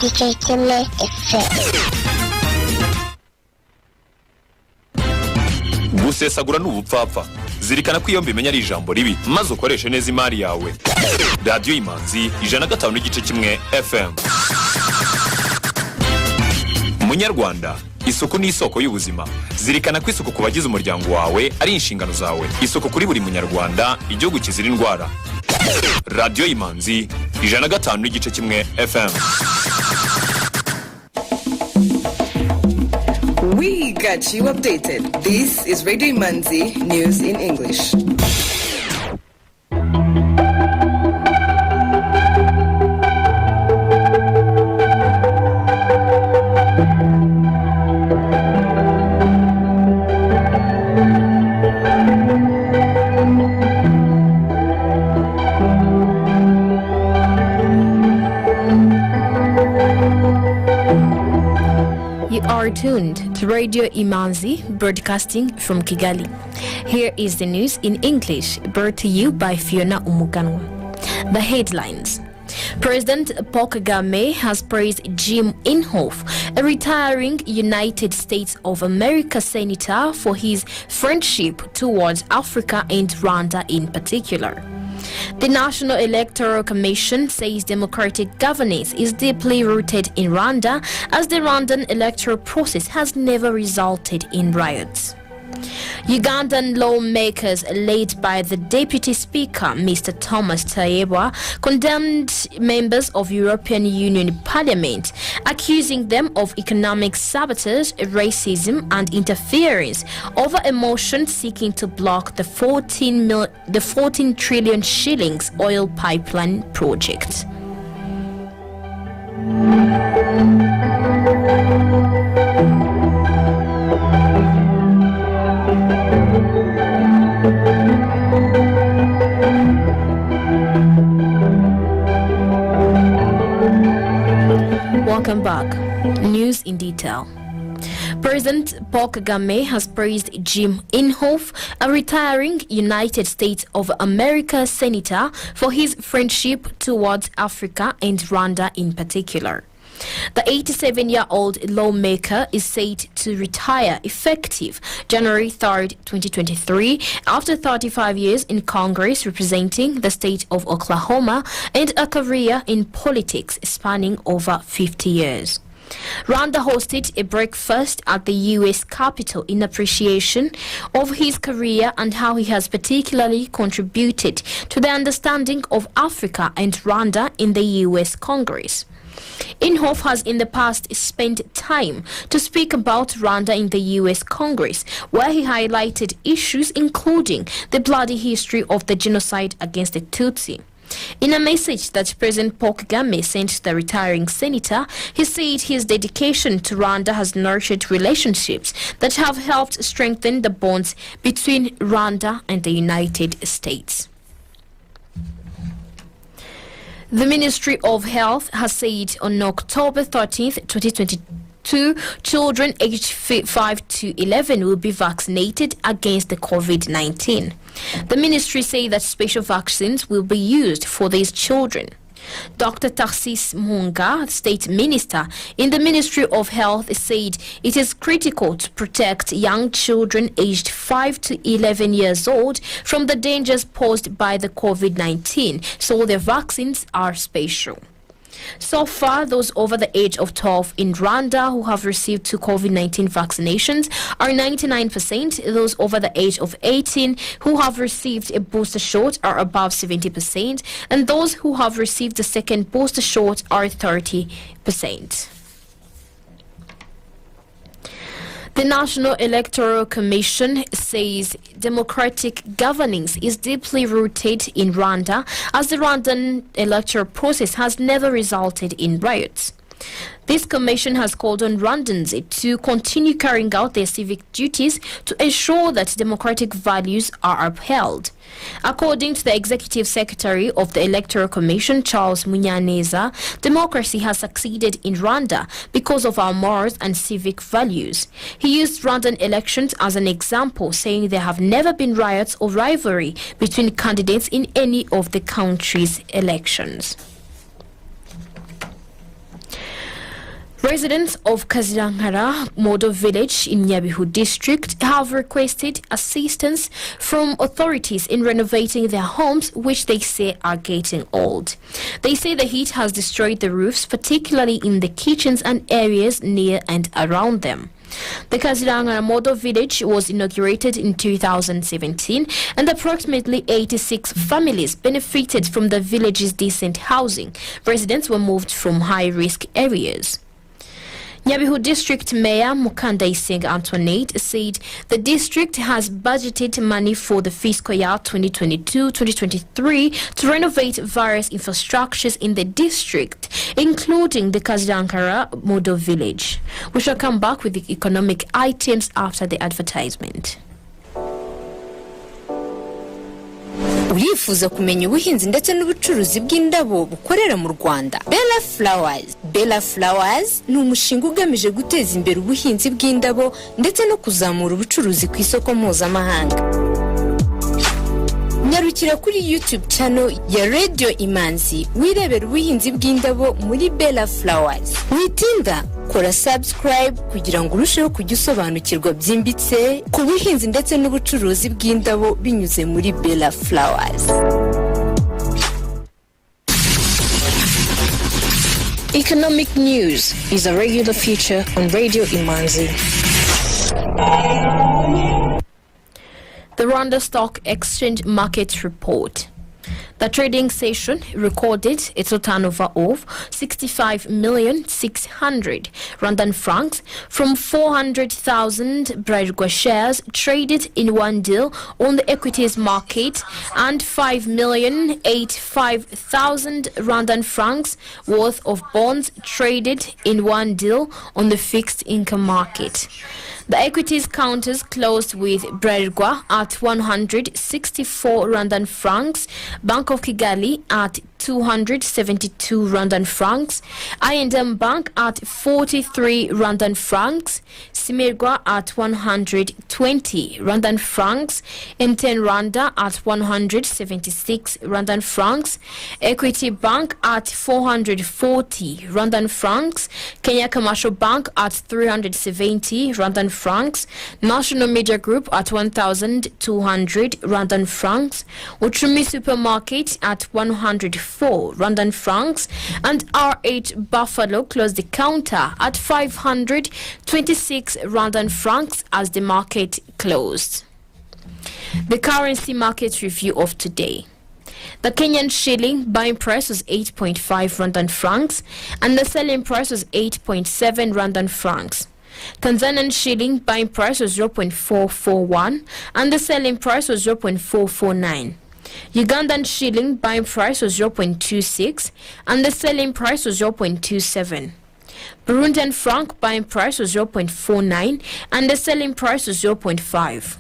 DJ Kule FM. Gusesagura n'ubupfapfa. Zirikana ko iyo mbimenya ari ijambo ribi maze ukoreshe neza imari yawe. Radio Imanzi 105.1 FM. Munyarwanda, isuku ni isoko y'ubuzima. Zirikana ko isuku ku bagize umuryango wawe ari inshingano zawe. Isuku kuri buri munyarwanda, igihugu kizira indwara. Radio Imanzi 105.1 FM. We got you updated. This is Radio Imanzi News in English. You are tuned to Radio Imanzi, broadcasting from Kigali. Here is the news in English, brought to you by Fiona Umuganwa. The headlines. President Paul Kagame has praised Jim Inhofe, a retiring United States of America senator, for his friendship towards Africa and Rwanda in particular. The National Electoral Commission says democratic governance is deeply rooted in Rwanda, as the Rwandan electoral process has never resulted in riots. Ugandan lawmakers, led by the Deputy Speaker, Mr. Thomas Tayebwa, condemned members of European Union Parliament, accusing them of economic sabotage, racism and interference over a motion seeking to block the 14 trillion shillings oil pipeline project. Welcome back. News in detail. President Paul Kagame has praised Jim Inhofe, a retiring United States of America senator, for his friendship towards Africa and Rwanda in particular. The 87-year-old lawmaker is said to retire effective January 3rd, 2023, after 35 years in Congress representing the state of Oklahoma and a career in politics spanning over 50 years. Rwanda hosted a breakfast at the U.S. Capitol in appreciation of his career and how he has particularly contributed to the understanding of Africa and Rwanda in the U.S. Congress. Inhofe has in the past spent time to speak about Rwanda in the U.S. Congress, where he highlighted issues including the bloody history of the genocide against the Tutsi. In a message that President Paul Kagame sent to the retiring senator, he said his dedication to Rwanda has nurtured relationships that have helped strengthen the bonds between Rwanda and the United States. The Ministry of Health has said on October 13th, 2022, children aged 5 to 11 will be vaccinated against the COVID-19. The ministry said that special vaccines will be used for these children. Dr. Tarsis Munga, State Minister in the Ministry of Health, said it is critical to protect young children aged 5 to 11 years old from the dangers posed by the COVID-19, so their vaccines are special. So far, those over the age of 12 in Rwanda who have received 2 COVID-19 vaccinations are 99%. Those over the age of 18 who have received a booster shot are above 70%. And those who have received the second booster shot are 30%. The National Electoral Commission says democratic governance is deeply rooted in Rwanda, as the Rwandan electoral process has never resulted in riots. This commission has called on Rwandans to continue carrying out their civic duties to ensure that democratic values are upheld. According to the Executive Secretary of the Electoral Commission, Charles Munyaneza, democracy has succeeded in Rwanda because of our morals and civic values. He used Rwandan elections as an example, saying there have never been riots or rivalry between candidates in any of the country's elections. Residents of Kazirangara Model Village in Nyabihu district have requested assistance from authorities in renovating their homes, which they say are getting old. They say the heat has destroyed the roofs, particularly in the kitchens and areas near and around them. The Kazirangara Model Village was inaugurated in 2017 and approximately 86 families benefited from the village's decent housing. Residents were moved from high-risk areas. Nyabihu District Mayor Mukandai Singh Antoinette said the district has budgeted money for the fiscal year 2022-2023 to renovate various infrastructures in the district, including the Kazirangara Model Village. We shall come back with the economic items after the advertisement. Urifuza kumenya ubuhinzi ndetse n'ubucuruzi bw'indabo bukorera mu Rwanda. Bella Flowers ni umushinga ugamije guteza imbere ubuhinzi bw'indabo ndetse no kuzamura ubucuruzi ku isoko mpuzamahanga. Nyarukira kuri YouTube channel ya Radio Imanzi wirebera ubuhinzi bw'indabo muri Bella Flowers. Witinda kora subscribe kugira ngo urusheho kujya usobanukirwa byimbitse ku buhinzi ndetse n'ubucuruzi bw'indabo binyuze muri Bella Flowers. Economic news is a regular feature on Radio Imanzi. The Rwanda Stock Exchange Market Report. The trading session recorded a total turnover of 65,600,000 Rwandan francs from 400,000 Bralirwa shares traded in one deal on the equities market and 5,085,000 Rwandan francs worth of bonds traded in one deal on the fixed income market. The equities counters closed with Bralirwa at 164 Rwandan francs, Bank of Kigali at 272 Rwandan francs, I&M Bank at 43 Rwandan francs, Simirwa at 120 Rwandan francs, M10 Rwanda at 176 Rwandan francs, Equity Bank at 440 Rwandan francs, Kenya Commercial Bank at 370 Rwandan francs, National Media Group at 1,200 Rwandan francs, Uchumi Supermarket at 104 Rwandan francs, and RH Buffalo closed the counter at 526 Rwandan francs as the market closed. The currency market review of today. The Kenyan shilling buying price was 8.5 Rwandan francs and the selling price was 8.7 Rwandan francs. Tanzanian shilling buying price was 0.441 and the selling price was 0.449. Ugandan shilling buying price was 0.26 and the selling price was 0.27. Burundian franc buying price was 0.49 and the selling price was 0.5.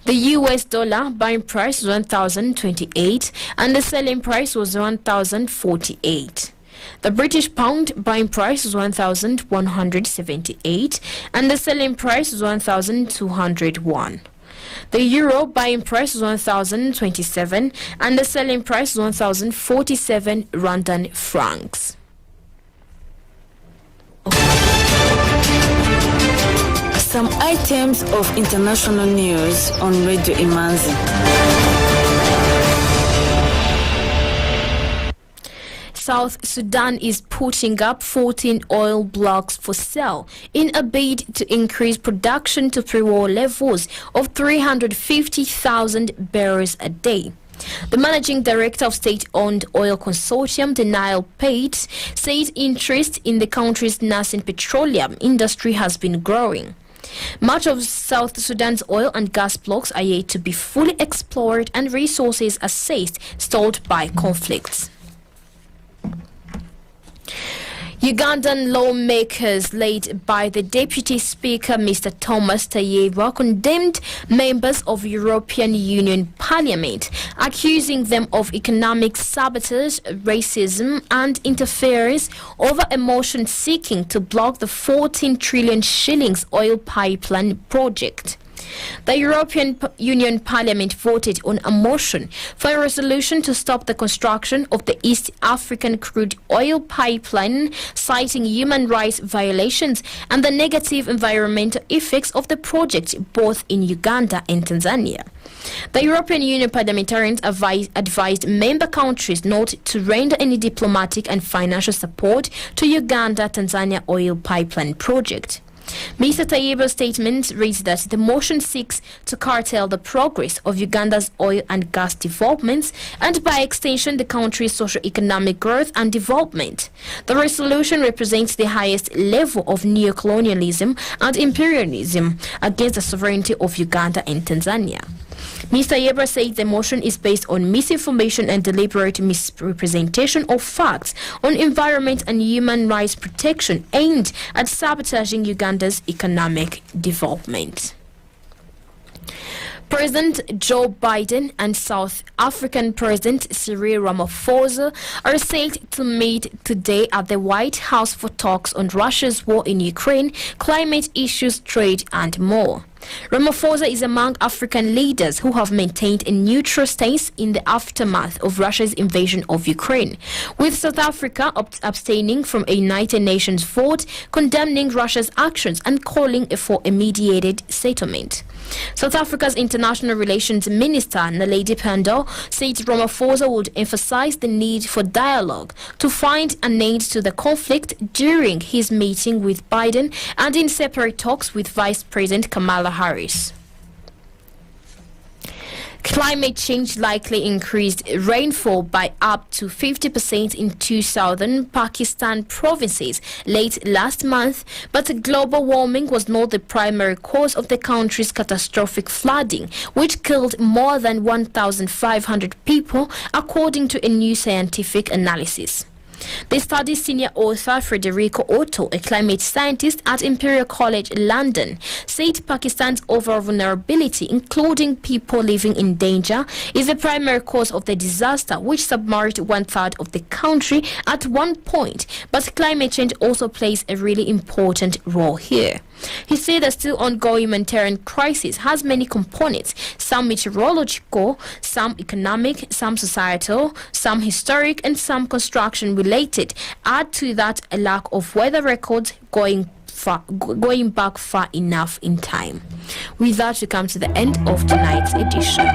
The US dollar buying price was 1,028 and the selling price was 1,048. The British pound buying price was 1,178 and the selling price was 1,201. The euro buying price was 1,027 and the selling price was 1,047 Rwandan francs. Some items of international news on Radio Imanzi. South Sudan is putting up 14 oil blocks for sale in a bid to increase production to pre-war levels of 350,000 barrels a day. The managing director of state-owned oil consortium, Denial Pate, says interest in the country's nascent petroleum industry has been growing. Much of South Sudan's oil and gas blocks are yet to be fully explored and resources assessed, stalled by conflicts. Ugandan lawmakers, led by the Deputy Speaker Mr. Thomas Tayebwa, condemned members of European Union Parliament, accusing them of economic sabotage, racism and interference over a motion seeking to block the 14 trillion shillings oil pipeline project. The European Union Parliament voted on a motion for a resolution to stop the construction of the East African crude oil pipeline, citing human rights violations and the negative environmental effects of the project both in Uganda and Tanzania. The European Union parliamentarians advised member countries not to render any diplomatic and financial support to Uganda-Tanzania oil pipeline project. Mr. Tayeba's statement reads that the motion seeks to curtail the progress of Uganda's oil and gas developments and by extension the country's socio-economic growth and development. The resolution represents the highest level of neocolonialism and imperialism against the sovereignty of Uganda and Tanzania. Mr. Yebra said the motion is based on misinformation and deliberate misrepresentation of facts on environment and human rights protection aimed at sabotaging Uganda's economic development. President Joe Biden and South African President Cyril Ramaphosa are set to meet today at the White House for talks on Russia's war in Ukraine, climate issues, trade and more. Ramaphosa is among African leaders who have maintained a neutral stance in the aftermath of Russia's invasion of Ukraine, with South Africa abstaining from a United Nations vote condemning Russia's actions and calling for a mediated settlement. South Africa's International Relations Minister Naledi Pandor said Ramaphosa would emphasize the need for dialogue to find an end to the conflict during his meeting with Biden and in separate talks with Vice President Kamala Harris. Climate change likely increased rainfall by up to 50% in two southern Pakistan provinces late last month, but global warming was not the primary cause of the country's catastrophic flooding, which killed more than 1,500 people, according to a new scientific analysis. The study's senior author Federico Otto, a climate scientist at Imperial College London, said Pakistan's overall vulnerability, including people living in danger, is the primary cause of the disaster, which submerged one-third of the country at one point. But climate change also plays a really important role here. He said the still ongoing humanitarian crisis has many components, some meteorological, some economic, some societal, some historic, and some construction-related. Add to that a lack of weather records going back far enough in time. With that, we come to the end of tonight's edition.